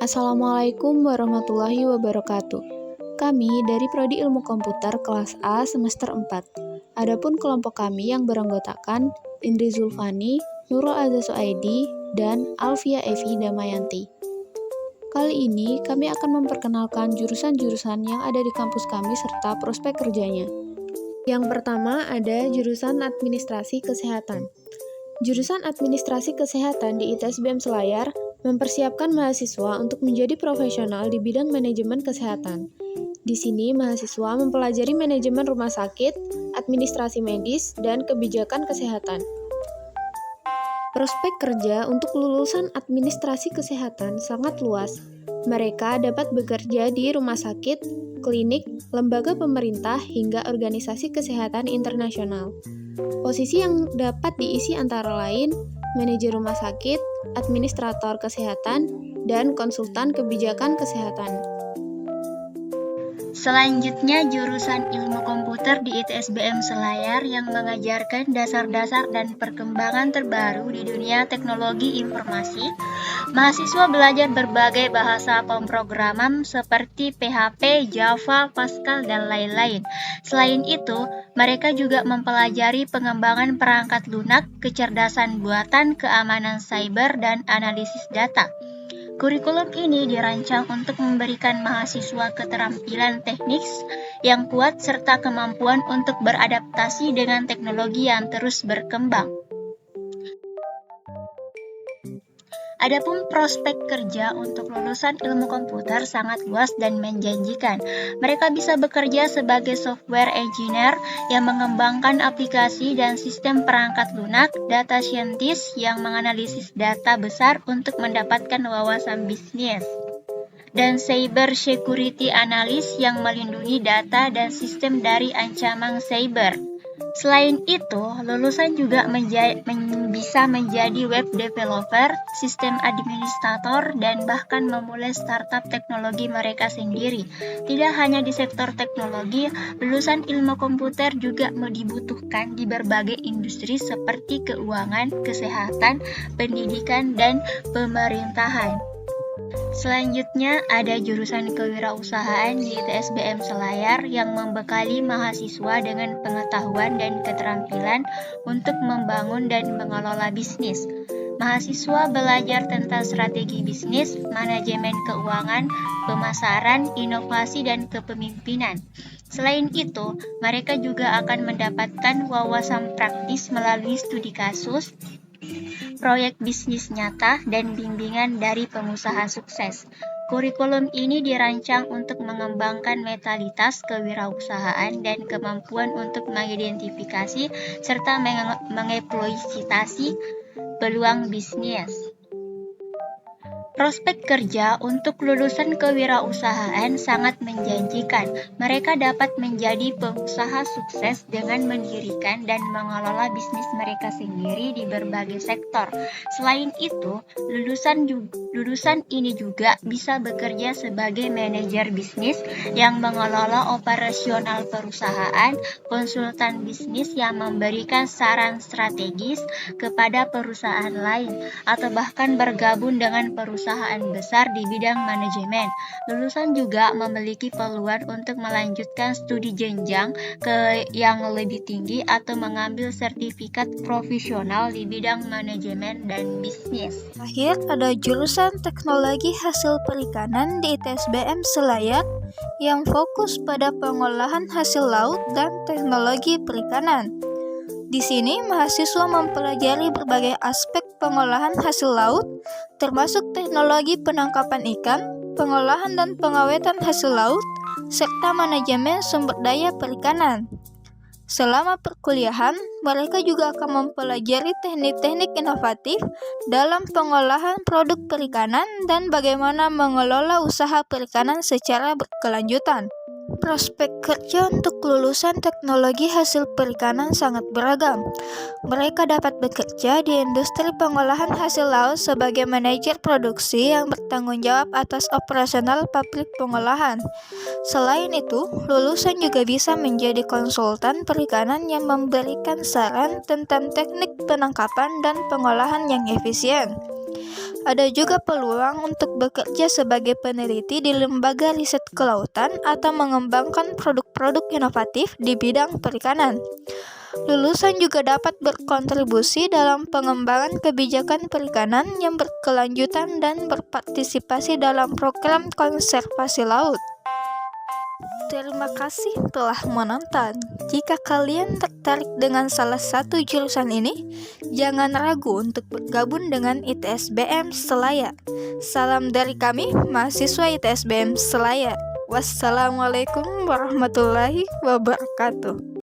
Assalamualaikum warahmatullahi wabarakatuh. Kami dari Prodi Ilmu Komputer kelas A semester 4. Adapun kelompok kami yang beranggotakan Indri Zulfani, Nurul Azza Suaidi, dan Alfia Evi Damayanti. Kali ini kami akan memperkenalkan jurusan-jurusan yang ada di kampus kami serta prospek kerjanya. Yang pertama ada jurusan Administrasi Kesehatan. Jurusan Administrasi Kesehatan di ITSBM Selayar mempersiapkan mahasiswa untuk menjadi profesional di bidang manajemen kesehatan. Di sini, mahasiswa mempelajari manajemen rumah sakit, administrasi medis, dan kebijakan kesehatan. Prospek kerja untuk lulusan administrasi kesehatan sangat luas. Mereka dapat bekerja di rumah sakit, klinik, lembaga pemerintah, hingga organisasi kesehatan internasional. Posisi yang dapat diisi antara lain manajer rumah sakit, administrator kesehatan, dan konsultan kebijakan kesehatan. Selanjutnya, jurusan Ilmu Komputer di ITSBM Selayar yang mengajarkan dasar-dasar dan perkembangan terbaru di dunia teknologi informasi. Mahasiswa belajar berbagai bahasa pemrograman seperti PHP, Java, Pascal, dan lain-lain. Selain itu, mereka juga mempelajari pengembangan perangkat lunak, kecerdasan buatan, keamanan cyber, dan analisis data. Kurikulum ini dirancang untuk memberikan mahasiswa keterampilan teknis yang kuat serta kemampuan untuk beradaptasi dengan teknologi yang terus berkembang. Adapun prospek kerja untuk lulusan ilmu komputer sangat luas dan menjanjikan. Mereka bisa bekerja sebagai software engineer yang mengembangkan aplikasi dan sistem perangkat lunak, data scientist yang menganalisis data besar untuk mendapatkan wawasan bisnis, dan cyber security analyst yang melindungi data dan sistem dari ancaman cyber. Selain itu, lulusan juga bisa menjadi web developer, sistem administrator, dan bahkan memulai startup teknologi mereka sendiri. Tidak hanya di sektor teknologi, lulusan ilmu komputer juga dibutuhkan di berbagai industri seperti keuangan, kesehatan, pendidikan, dan pemerintahan. Selanjutnya ada jurusan kewirausahaan di ITSBM Selayar yang membekali mahasiswa dengan pengetahuan dan keterampilan untuk membangun dan mengelola bisnis. Mahasiswa belajar tentang strategi bisnis, manajemen keuangan, pemasaran, inovasi, dan kepemimpinan. Selain itu, mereka juga akan mendapatkan wawasan praktis melalui studi kasus, proyek bisnis nyata, dan bimbingan dari pengusaha sukses. Kurikulum ini dirancang untuk mengembangkan mentalitas kewirausahaan dan kemampuan untuk mengidentifikasi serta mengeksploitasi peluang bisnis. Prospek kerja untuk lulusan kewirausahaan sangat menjanjikan. Mereka dapat menjadi pengusaha sukses dengan mendirikan dan mengelola bisnis mereka sendiri di berbagai sektor. Selain itu, lulusan ini juga bisa bekerja sebagai manajer bisnis yang mengelola operasional perusahaan, konsultan bisnis yang memberikan saran strategis kepada perusahaan lain, atau bahkan bergabung dengan perusahaan besar di bidang manajemen. Lulusan juga memiliki peluang untuk melanjutkan studi jenjang ke yang lebih tinggi atau mengambil sertifikat profesional di bidang manajemen dan bisnis. Akhir ada jurusan Teknologi Hasil Perikanan di ITSBM Selayar yang fokus pada pengolahan hasil laut dan teknologi perikanan. Di sini, mahasiswa mempelajari berbagai aspek pengolahan hasil laut, termasuk teknologi penangkapan ikan, pengolahan dan pengawetan hasil laut, serta manajemen sumber daya perikanan. Selama perkuliahan, mereka juga akan mempelajari teknik-teknik inovatif dalam pengolahan produk perikanan dan bagaimana mengelola usaha perikanan secara berkelanjutan. Prospek kerja untuk lulusan teknologi hasil perikanan sangat beragam. Mereka dapat bekerja di industri pengolahan hasil laut sebagai manajer produksi yang bertanggung jawab atas operasional pabrik pengolahan. Selain itu, lulusan juga bisa menjadi konsultan perikanan yang memberikan saran tentang teknik penangkapan dan pengolahan yang efisien. Ada juga peluang untuk bekerja sebagai peneliti di lembaga riset kelautan atau mengembangkan produk-produk inovatif di bidang perikanan. Lulusan juga dapat berkontribusi dalam pengembangan kebijakan perikanan yang berkelanjutan dan berpartisipasi dalam program konservasi laut. Terima kasih telah menonton. Jika kalian tertarik dengan salah satu jurusan ini, jangan ragu untuk bergabung dengan ITSBM Selayar. Salam dari kami, mahasiswa ITSBM Selayar. Wassalamualaikum warahmatullahi wabarakatuh.